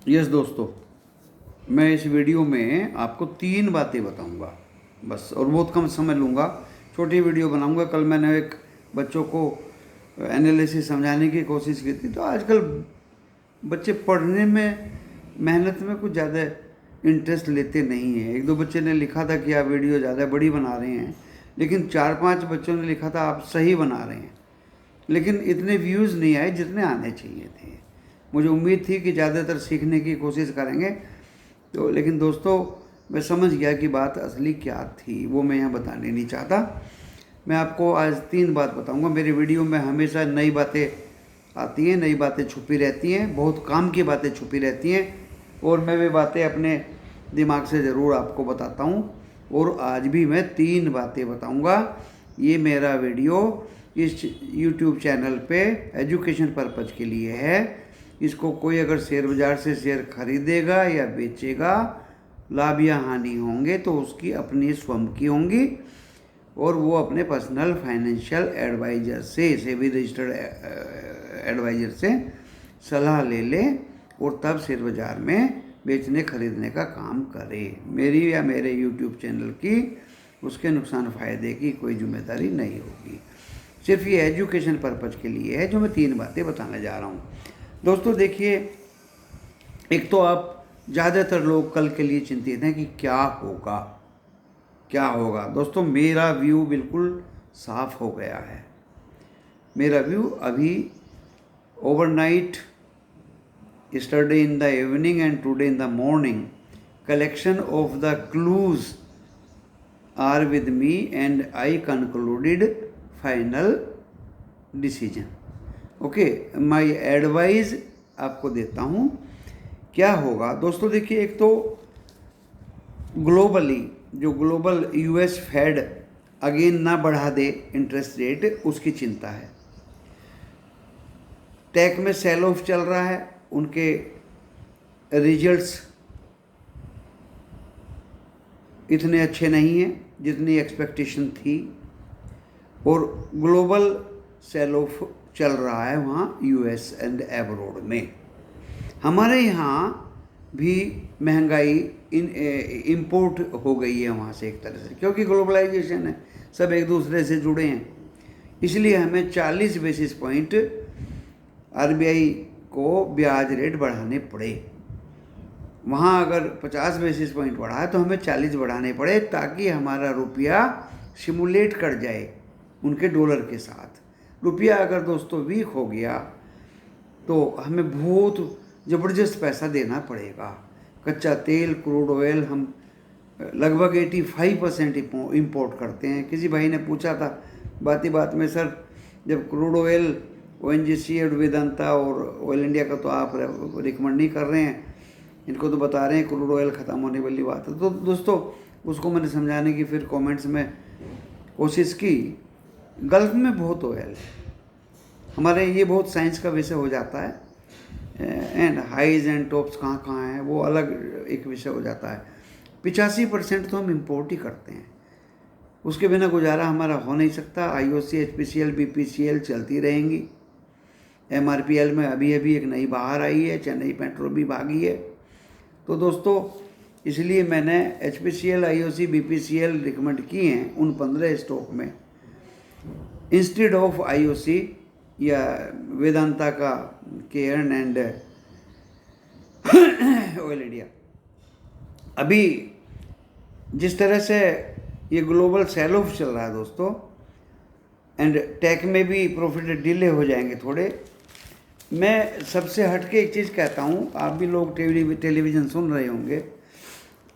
Yes दोस्तों, मैं इस वीडियो में आपको 3 बातें बताऊंगा बस, और बहुत कम समय लूँगा। छोटी वीडियो बनाऊंगा। कल मैंने एक बच्चों को एनालिसिस समझाने की कोशिश की थी। तो आजकल बच्चे पढ़ने में, मेहनत में कुछ ज़्यादा इंटरेस्ट लेते नहीं हैं। 1-2 बच्चे ने लिखा था कि आप वीडियो ज़्यादा बड़ी बना रहे हैं, लेकिन 4-5 बच्चों ने लिखा था आप सही बना रहे हैं, लेकिन इतने व्यूज़ नहीं आए जितने आने चाहिए थे। मुझे उम्मीद थी कि ज़्यादातर सीखने की कोशिश करेंगे, तो लेकिन दोस्तों मैं समझ गया कि बात असली क्या थी, वो मैं यहाँ बताने नहीं चाहता। मैं आपको आज 3 बात बताऊंगा। मेरी वीडियो में हमेशा नई बातें आती हैं, नई बातें छुपी रहती हैं, बहुत काम की बातें छुपी रहती हैं, और मैं वे बातें अपने दिमाग से ज़रूर आपको बताता हूँ। और आज भी मैं 3 बातें बताऊँगा। ये मेरा वीडियो इस YouTube चैनल पे एजुकेशन पर्पज़ के लिए है। इसको कोई अगर शेयर बाज़ार से शेयर खरीदेगा या बेचेगा, लाभ या हानि होंगे तो उसकी अपनी स्वयं की होंगी, और वो अपने पर्सनल फाइनेंशियल एडवाइज़र से, सेबी रजिस्टर्ड एडवाइज़र से सलाह ले ले, और तब शेयर बाज़ार में बेचने खरीदने का काम करे। मेरी या मेरे YouTube चैनल की उसके नुकसान फ़ायदे की कोई जिम्मेदारी नहीं होगी। सिर्फ ये एजुकेशन पर्पज़ के लिए है जो मैं 3 बातें बताने जा रहा हूँ। दोस्तों देखिए, एक तो आप ज़्यादातर लोग कल के लिए चिंतित हैं कि क्या होगा, क्या होगा। दोस्तों मेरा व्यू बिल्कुल साफ हो गया है। मेरा व्यू अभी overnight, yesterday in the evening and today in the morning, collection of the clues are with me and I concluded final decision. Okay, my advice आपको देता हूँ। क्या होगा दोस्तों, देखिए, एक तो ग्लोबली जो ग्लोबल US फेड अगेन ना बढ़ा दे इंटरेस्ट रेट, उसकी चिंता है। टेक में सेल ऑफ चल रहा है, उनके रिजल्ट्स इतने अच्छे नहीं हैं जितनी एक्सपेक्टेशन थी, और ग्लोबल सेल ऑफ चल रहा है वहाँ US एंड एब्रोड में। हमारे यहाँ भी महंगाई इम्पोर्ट हो गई है वहाँ से एक तरह से, क्योंकि ग्लोबलाइजेशन है, सब एक दूसरे से जुड़े हैं। इसलिए हमें 40 बेसिस पॉइंट RBI को ब्याज रेट बढ़ाने पड़े। वहाँ अगर 50 बेसिस पॉइंट बढ़ा है तो हमें 40 बढ़ाने पड़े, ताकि हमारा रुपया सिमुलेट कर जाए उनके डॉलर के साथ। रुपया अगर दोस्तों वीक हो गया तो हमें बहुत ज़बरदस्त पैसा देना पड़ेगा। कच्चा तेल, क्रूड ऑयल हम लगभग 85% इम्पोर्ट करते हैं। किसी भाई ने पूछा था बात ही बात में, सर जब क्रूड ऑयल ONGC और वेदांता और ऑयल इंडिया का तो आप रिकमेंड नहीं कर रहे हैं, इनको तो बता रहे हैं क्रूड ऑयल ख़त्म होने वाली बात है। तो दोस्तों उसको मैंने समझाने की फिर कमेंट्स में कोशिश की। गल्फ में बहुत ऑयल है, हमारे ये बहुत साइंस का विषय हो जाता है, एंड हाइज एंड टॉप्स कहाँ कहाँ हैं वो अलग एक विषय हो जाता है। 85% तो हम इम्पोर्ट ही करते हैं, उसके बिना गुजारा हमारा हो नहीं सकता। IOC, HPCL, BPCL चलती रहेंगी। MRPL में अभी अभी एक नई बाहर आई है, चेन्नई पेट्रो भी भागी है। तो दोस्तों इसलिए मैंने HPCL, IOC, BPCL रिकमेंड किए हैं उन 15 स्टॉक में, इंस्टेड ऑफ IOC या वेदांता का केयर्न एंड ऑयल इंडिया। अभी जिस तरह से ये ग्लोबल सेल ऑफ चल रहा है दोस्तों, एंड टेक में भी प्रॉफिट डिले हो जाएंगे थोड़े। मैं सबसे हटके एक चीज़ कहता हूँ, आप भी लोग टेलीविज़न सुन रहे होंगे,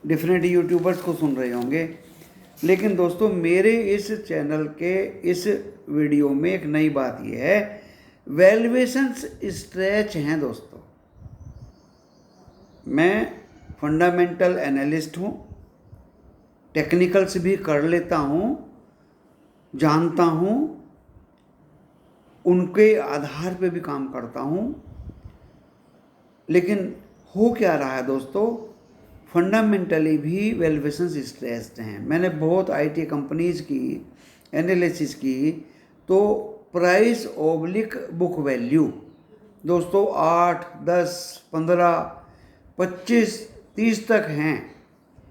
डिफरेंट यूट्यूबर्स को सुन रहे होंगे, लेकिन दोस्तों मेरे इस चैनल के इस वीडियो में एक नई बात यह है, वैल्यूएशंस स्ट्रेच हैं दोस्तों। मैं फंडामेंटल एनालिस्ट हूँ, टेक्निकल्स भी कर लेता हूँ, जानता हूँ, उनके आधार पे भी काम करता हूँ। लेकिन हो क्या रहा है दोस्तों, फंडामेंटली भी वैल्यूएशंस स्ट्रेस्ड हैं। मैंने बहुत IT कंपनीज़ की एनालिसिस की, तो प्राइस ओब्लिक बुक वैल्यू दोस्तों 8, 10, 15 25-30 तक हैं।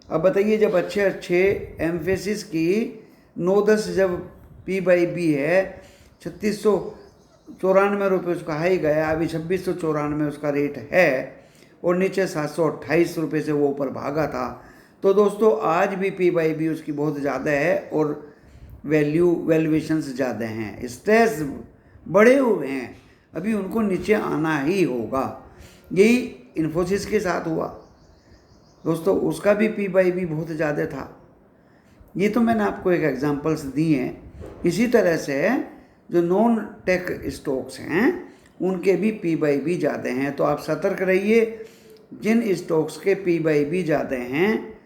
अब बताइए, जब अच्छे अच्छे एम्फेसिस की 9-10 जब P/B है, 3694 रुपये उसका हाई गया, अभी 2694 उसका रेट है, और नीचे 728 रुपये से वो ऊपर भागा था। तो दोस्तों आज भी P/B उसकी बहुत ज़्यादा है और वैल्यूएशंस ज़्यादा हैं, स्ट्रेस बढ़े हुए हैं, अभी उनको नीचे आना ही होगा। यही इन्फोसिस के साथ हुआ दोस्तों, उसका भी P/B बहुत ज़्यादा था। ये तो मैंने आपको एक एग्जांपल्स दी हैं। इसी तरह से जो नॉन टेक स्टॉक्स हैं उनके भी P/B ज़्यादा हैं, तो आप सतर्क रहिए। जिन स्टॉक्स के P/B ज़्यादा हैं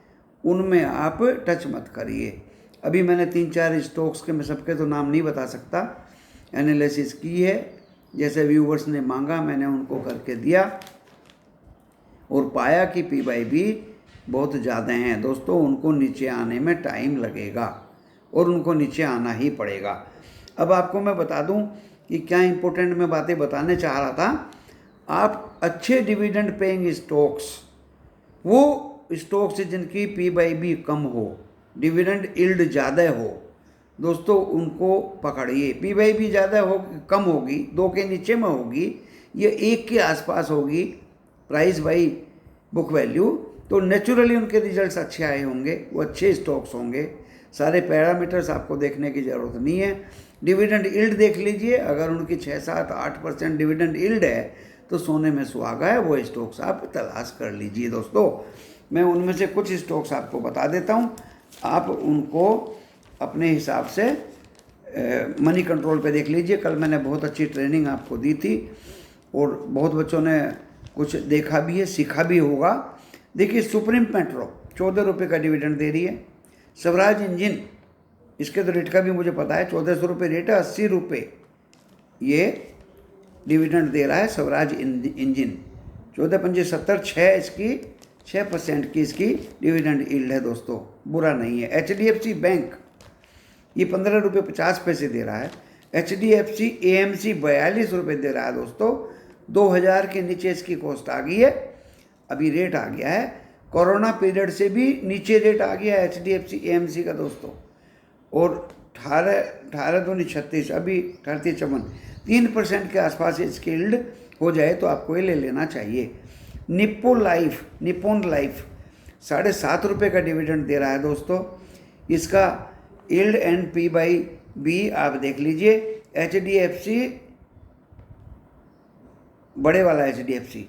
उनमें आप टच मत करिए। अभी मैंने 3-4 स्टॉक्स के, मैं सबके तो नाम नहीं बता सकता, एनालिसिस की है, जैसे व्यूवर्स ने मांगा मैंने उनको करके दिया और पाया कि P/B बहुत ज़्यादा हैं दोस्तों। उनको नीचे आने में टाइम लगेगा और उनको नीचे आना ही पड़ेगा। अब आपको मैं बता दूं कि क्या इंपॉर्टेंट मैं बातें बताने चाह रहा था। आप अच्छे डिविडेंड पेइंग स्टॉक्स, वो स्टॉक्स जिनकी P/B कम हो, डिविडेंड यील्ड ज़्यादा हो दोस्तों, उनको पकड़िए। P/B ज़्यादा हो कम होगी, 2 के नीचे में होगी, ये 1 के आसपास होगी प्राइस बाई बुक वैल्यू, तो नेचुरली उनके रिजल्ट्स अच्छे आए होंगे, वो अच्छे स्टॉक्स होंगे। सारे पैरामीटर्स आपको देखने की ज़रूरत नहीं है। डिविडेंड यील्ड देख लीजिए, अगर उनकी 6-7-8% डिविडेंड यील्ड है तो सोने में सुहागा है, वो स्टॉक्स आप तलाश कर लीजिए दोस्तों। मैं उनमें से कुछ स्टॉक्स आपको बता देता हूँ, आप उनको अपने हिसाब से मनी कंट्रोल पे देख लीजिए। कल मैंने बहुत अच्छी ट्रेनिंग आपको दी थी और बहुत बच्चों ने कुछ देखा भी है, सीखा भी होगा। देखिए, सुप्रीम मेट्रो 14 रुपये का डिविडेंड दे रही है। स्वराज इंजन, इसके तो रेट का भी मुझे पता है, 1400 रुपये रेट है, 80 रुपये ये डिविडेंड दे रहा है स्वराज इंजन। 14-5-70, 6 इसकी 6% की इसकी डिविडेंड यील्ड है दोस्तों, बुरा नहीं है। HDFC बैंक ये 15 रुपये 50 पैसे दे रहा है। HDFC AMC 42 रुपये दे रहा है दोस्तों। 2000 के नीचे इसकी कॉस्ट आ गई है, अभी रेट आ गया है। कोरोना पीरियड से भी नीचे रेट आ गया है HDFC AMC का दोस्तों, और 18-36 अभी 38-54, 3% के आसपास इसकी यील्ड हो जाए तो आपको ये ले लेना चाहिए। निप्पॉन लाइफ 7.5 रुपये का डिविडेंड दे रहा है दोस्तों। इसका यील्ड एंड P/B आप देख लीजिए। HDFC बड़े वाला HDFC,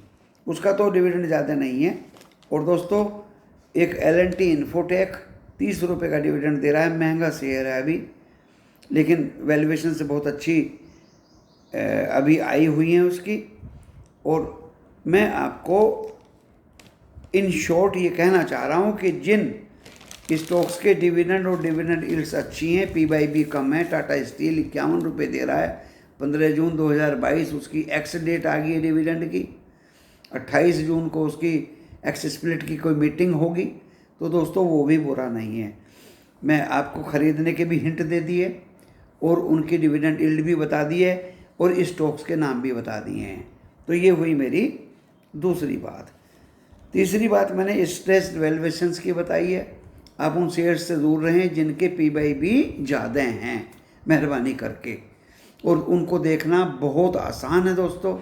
उसका तो डिविडेंड ज़्यादा नहीं है। और दोस्तों एक L&T इन्फोटेक 30 रुपये का डिविडेंड दे रहा है, महंगा शेयर है अभी, लेकिन वैल्यूएशन से बहुत अच्छी अभी आई हुई हैं उसकी। और मैं आपको इन शॉर्ट ये कहना चाह रहा हूँ कि जिन स्टॉक्स के डिविडेंड और डिविडेंड यील्ड्स अच्छी हैं, P/B कम है, टाटा स्टील 51 रुपये दे रहा है, 15 जून 2022 उसकी एक्स डेट आ गई है डिविडेंड की। 28 जून को उसकी एक्स स्प्लिट की कोई मीटिंग होगी, तो दोस्तों वो भी बुरा नहीं है। मैं आपको ख़रीदने के भी हिंट दे दिए और उनकी डिविडेंड यील्ड भी बता दी है और स्टॉक्स के नाम भी बता दिए हैं। तो ये हुई मेरी दूसरी बात। तीसरी बात मैंने स्ट्रेस्ड वैल्यूएशंस की बताई है। आप उन शेयर्स से दूर रहें जिनके P/B ज़्यादा हैं, मेहरबानी करके, और उनको देखना बहुत आसान है दोस्तों।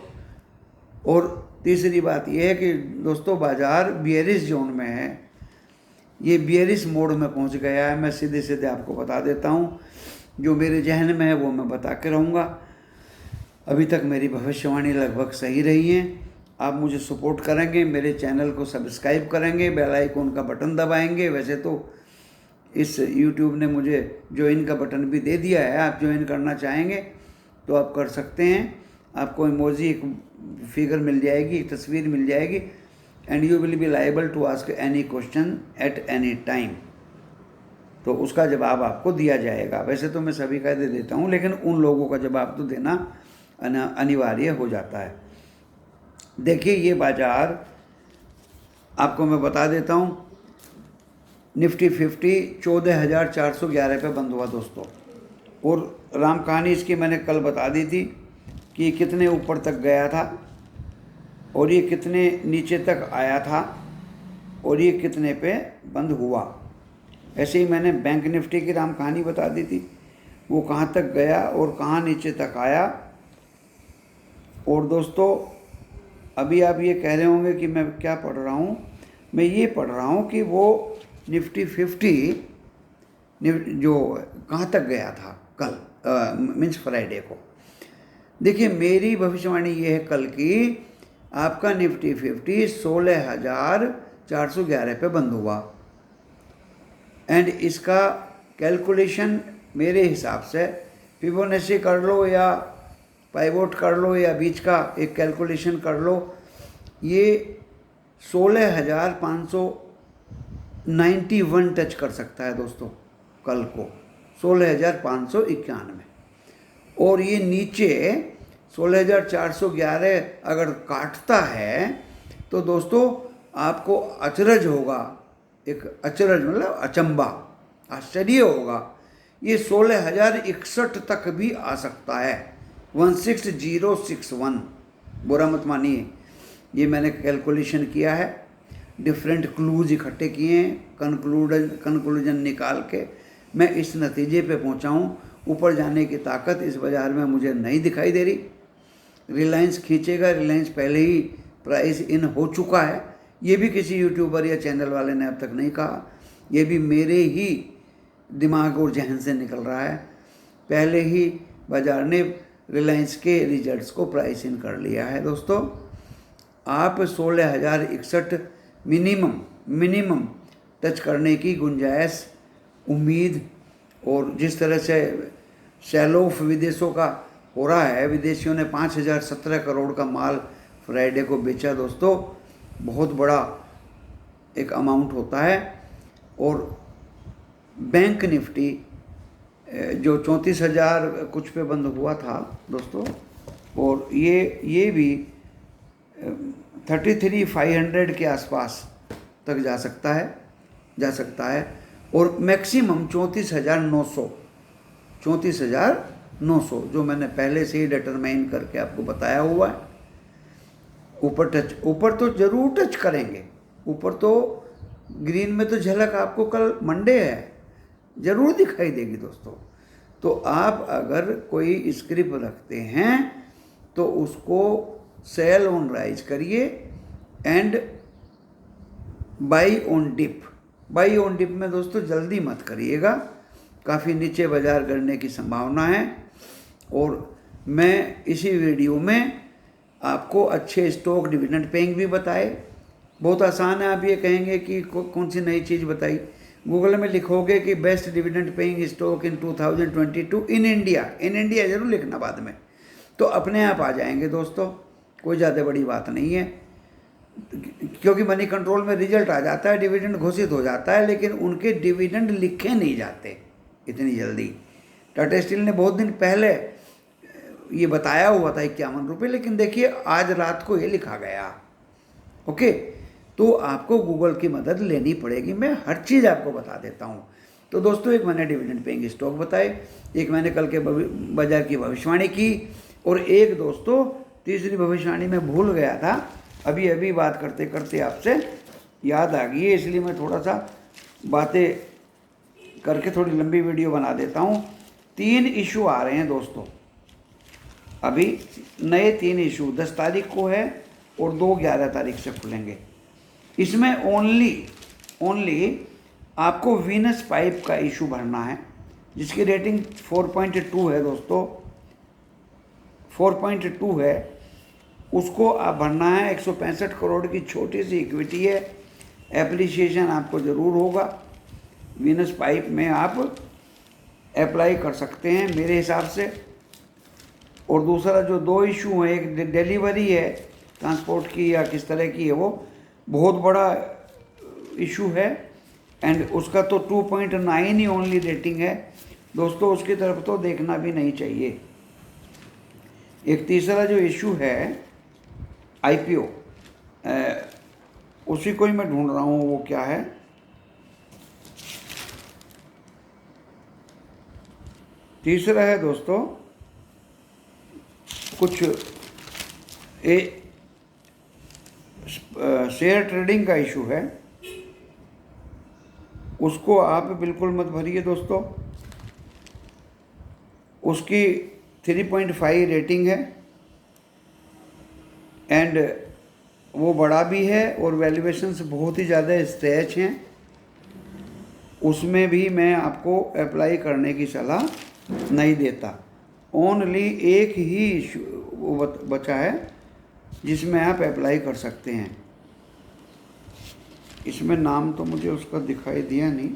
और तीसरी बात यह है कि दोस्तों बाज़ार बियरिश जोन में है, ये बियरिश मोड में पहुंच गया है। मैं सीधे सीधे आपको बता देता हूं, जो मेरे जहन में है वो मैं बता के रहूँगा। अभी तक मेरी भविष्यवाणी लगभग सही रही है। आप मुझे सपोर्ट करेंगे, मेरे चैनल को सब्सक्राइब करेंगे, बेल आइकन का बटन दबाएंगे। वैसे तो इस YouTube ने मुझे ज्वाइन का बटन भी दे दिया है, आप ज्वाइन करना चाहेंगे तो आप कर सकते हैं। आपको इमोजी एक फिगर मिल जाएगी, एक तस्वीर मिल जाएगी, and you will be liable to ask any question at any time, तो उसका जवाब आपको दिया जाएगा। वैसे तो मैं सभी का दे देता हूँ, लेकिन उन लोगों का जवाब तो देना अनिवार्य हो जाता है। देखिए ये बाज़ार आपको मैं बता देता हूँ, निफ्टी 50 14,411 पे बंद हुआ दोस्तों। और राम कहानी इसकी मैंने कल बता दी थी कि कितने ऊपर तक गया था। और ये कितने नीचे तक आया था और ये कितने पे बंद हुआ। ऐसे ही मैंने बैंक निफ्टी की राम कहानी बता दी थी, वो कहाँ तक गया और कहाँ नीचे तक आया। और दोस्तों अभी आप ये कह रहे होंगे कि मैं क्या पढ़ रहा हूँ, मैं ये पढ़ रहा हूँ कि वो निफ्टी 50 जो कहाँ तक गया था कल, मीन्स फ्राइडे को। देखिए मेरी भविष्यवाणी ये है कल की, आपका निफ्टी 50 16,411 पे बंद हुआ। एंड इसका कैलकुलेशन मेरे हिसाब से फिबोनाची कर लो या पाइवोट कर लो या बीच का एक कैलकुलेशन कर लो, ये 16,591 टच कर सकता है दोस्तों कल को, 16,591। और ये नीचे 16,411 अगर काटता है तो दोस्तों आपको अचरज होगा, एक अचरज मतलब अचंबा, आश्चर्य होगा, ये 16,061 तक भी आ सकता है, 16061। बुरा मत मानिए, ये मैंने कैलकुलेशन किया है, डिफरेंट क्लूज इकट्ठे किए हैं, कंक्लूजन निकाल के मैं इस नतीजे पे पहुंचा हूँ। ऊपर जाने की ताकत इस बाज़ार में मुझे नहीं दिखाई दे रही। रिलायंस खींचेगा, रिलायंस पहले ही प्राइस इन हो चुका है, ये भी किसी यूट्यूबर या चैनल वाले ने अब तक नहीं कहा, ये भी मेरे ही दिमाग और जहन से निकल रहा है। पहले ही बाज़ार ने रिलायंस के रिजल्ट्स को प्राइस इन कर लिया है। दोस्तों आप 16,061 मिनिमम टच करने की गुंजाइश, उम्मीद, और जिस तरह से सेल ऑफ विदेशों का हो रहा है, विदेशियों ने 5,017 करोड़ का माल फ्राइडे को बेचा दोस्तों, बहुत बड़ा एक अमाउंट होता है। और बैंक निफ्टी जो 34,000 कुछ पे बंद हुआ था दोस्तों, और ये भी 33,500 के आसपास तक जा सकता है और मैक्सिमम 34,900 जो मैंने पहले से ही डिटरमाइन करके आपको बताया हुआ है। ऊपर तो जरूर टच करेंगे, ऊपर तो ग्रीन में तो झलक आपको कल मंडे है जरूर दिखाई देगी दोस्तों। तो आप अगर कोई स्क्रिप्ट रखते हैं तो उसको सेल ऑन राइज करिए एंड बाई ऑन डिप में दोस्तों जल्दी मत करिएगा, काफ़ी नीचे बाजार गिरने की संभावना है। और मैं इसी वीडियो में आपको अच्छे स्टॉक डिविडेंड पेइंग भी बताए, बहुत आसान है। आप ये कहेंगे कि कौन सी नई चीज़ बताई, गूगल में लिखोगे कि best dividend paying stock in 2022 in India जरूर लिखना बाद में, तो अपने आप आ जाएंगे दोस्तों, कोई ज़्यादा बड़ी बात नहीं है। क्योंकि मनी कंट्रोल में रिजल्ट आ जाता है, डिविडेंड घोषित हो जाता है, लेकिन उनके डिविडेंड लिखे नहीं जाते इतनी जल्दी। टाटा स्टील ने बहुत दिन पहले ये बताया हुआ था 51 रुपये, लेकिन देखिए आज रात को ये लिखा गया। ओके, तो आपको गूगल की मदद लेनी पड़ेगी, मैं हर चीज़ आपको बता देता हूँ। तो दोस्तों एक मैंने डिविडेंड पेइंग स्टॉक बताए, एक मैंने कल के बाजार की भविष्यवाणी की, और एक दोस्तों तीसरी भविष्यवाणी में भूल गया था, अभी बात करते करते आपसे याद आ गई है, इसलिए मैं थोड़ा सा बातें करके थोड़ी लंबी वीडियो बना देता हूँ। 3 इशू आ रहे हैं दोस्तों, अभी नए 3 इशू 10 तारीख को है और 2/11 तारीख से खुलेंगे। इसमें ओनली आपको वीनस पाइप का इशू भरना है, जिसकी रेटिंग 4.2 है दोस्तों, 4.2 है, उसको आप भरना है। 165 करोड़ की छोटी सी इक्विटी है, एप्रिसिएशन आपको ज़रूर होगा। वीनस पाइप में आप अप्लाई कर सकते हैं मेरे हिसाब से। और दूसरा जो 2 इशू हैं, एक डिलीवरी है ट्रांसपोर्ट की या किस तरह की है, वो बहुत बड़ा इशू है एंड उसका तो 2.9 ही ओनली रेटिंग है दोस्तों, उसकी तरफ तो देखना भी नहीं चाहिए। एक तीसरा जो इशू है IPO, उसी को ही मैं ढूंढ रहा हूँ, वो क्या है। तीसरा है दोस्तों कुछ शेयर ट्रेडिंग का इशू है उसको आप बिल्कुल मत भरिए दोस्तों। उसकी 3.5 रेटिंग है एंड वो बड़ा भी है और वैल्यूएशंस बहुत ही ज़्यादा स्ट्रेच हैं। उसमें भी मैं आपको अप्लाई करने की सलाह नहीं देता। ओनली एक ही इशू वो बचा है जिसमें आप अप्लाई कर सकते हैं। इसमें नाम तो मुझे उसका दिखाई दिया नहीं,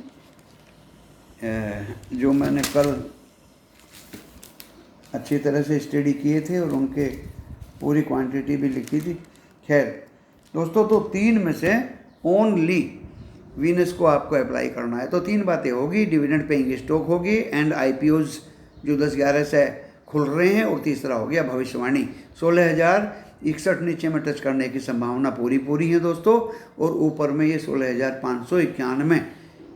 जो मैंने कल अच्छी तरह से स्टडी किए थे और उनके पूरी क्वांटिटी भी लिखी थी। खैर दोस्तों, तो 3 में से ओनली वीनस को आपको अप्लाई करना है। तो 3 बातें होगी, डिविडेंड पेइंग स्टॉक होगी एंड आईपीओज जो 10-11 से खुल रहे हैं, और तीसरा हो गया भविष्यवाणी। 16,061 नीचे में टच करने की संभावना पूरी है दोस्तों, और ऊपर में ये 16,591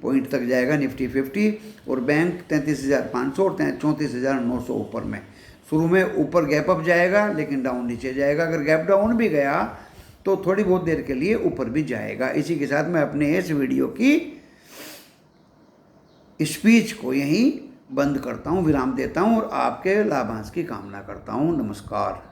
पॉइंट तक जाएगा निफ्टी 50, और बैंक 33,500 और 34,900 ऊपर में। शुरू में ऊपर गैप अप जाएगा लेकिन डाउन नीचे जाएगा। अगर गैप डाउन भी गया तो थोड़ी बहुत देर के लिए ऊपर भी जाएगा। इसी के साथ मैं अपने इस वीडियो की स्पीच को यहीं बंद करता हूँ, विराम देता हूँ और आपके लाभांश की कामना करता हूँ। नमस्कार।